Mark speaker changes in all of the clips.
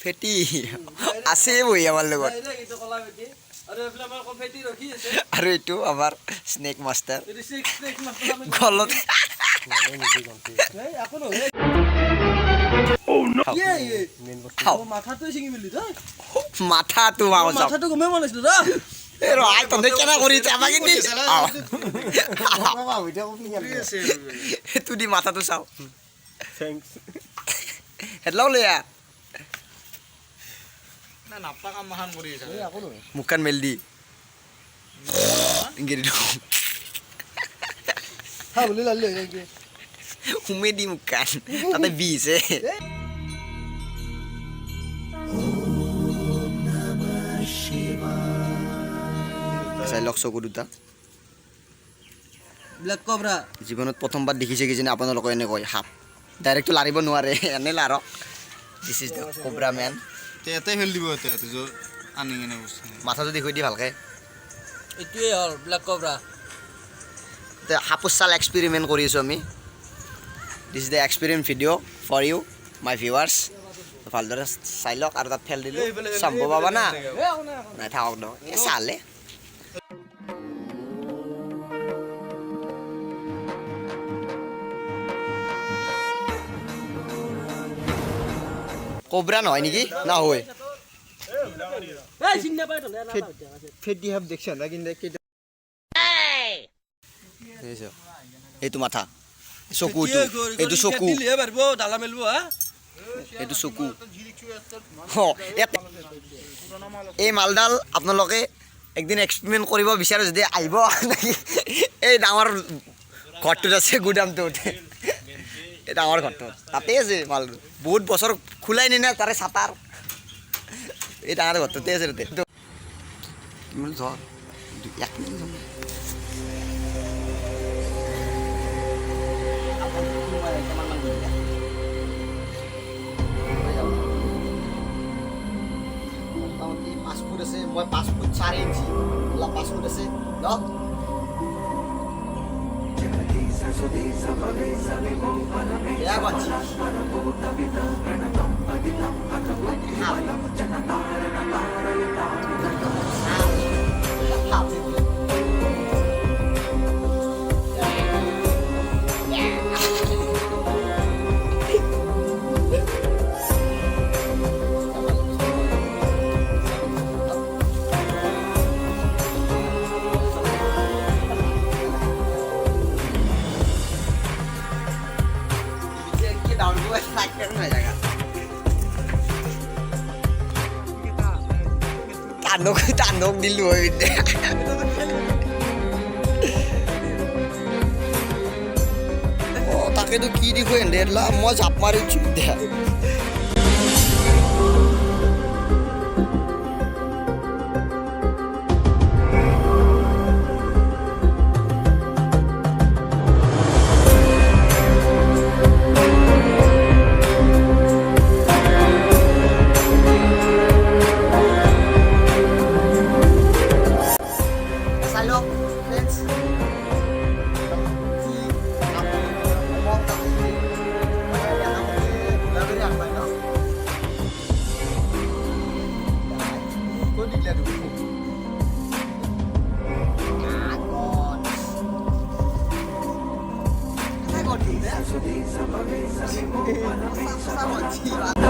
Speaker 1: ফেটি আছে বহি আমাৰ লগত আৰু এইটো আমাৰ স্নেক মাষ্টাৰ গলত মাথাটো তহঁতে কেনে কৰি আমাকে দি সেইটো দি মাথাটো চাওঁ হেডলাও লৈ আহ মুখখন মেল দি সুমে দি মুখখন তাতে বিছে চাই লওক চকু দুটা
Speaker 2: ব্লেক কবৰা
Speaker 1: জীৱনত প্ৰথমবাৰ দেখিছে কিজানি আপোনালোকে এনে কয় সাপ ডাইৰেক্টটো লাৰিব নোৱাৰে এনে লাৰক this is the cobra man
Speaker 3: ইয়াতে ফেল দিব আনি কিনে
Speaker 1: মাথাটো দেখুৱাই দি ভালকৈ
Speaker 2: এইটোৱে হ'ল ব্লেক কবৰা
Speaker 1: সাপৰ চাল এক্সপেৰিমেণ্ট কৰি আছোঁ আমি this is the experiment video' for you my viewers ভালদৰে চাই লওক আৰু তাত ফেল দিলোঁ চাম্ভ পাবা না নাই থাকক ন এই চালে কোবৰা নহয় নেকি না হয়
Speaker 3: ফেটি হাফ দেখছ না কিন্তু
Speaker 1: এইটো মাথা চকু এইটো চকু এইটো চকু এই মালডাল আপোনালোকে একদিন এক্সপেৰিমেণ্ট কৰিব বিচাৰে যদি আহিব নেকি এই ডাঙৰ ঘৰটোত আছে গুদামটোত এই ডাঙৰ ঘৰটোত তাতে আছে মাল বহুত বছৰ খোলাই নি না তাৰে চাটাৰ এই ডাঙৰ ঘৰটোতে আছে তাতে পাছফুট আছে মই 5 ফুট 4 ইঞ্চি 5 ফুট আছে ন Ya baci. Tanduk di luar itu. Oh, tak itu kiri kau yang dia lah, mau jap mari cuci.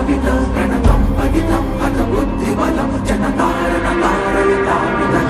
Speaker 4: Pranam Paditam Bhagavati Balam Janatara Natara Yata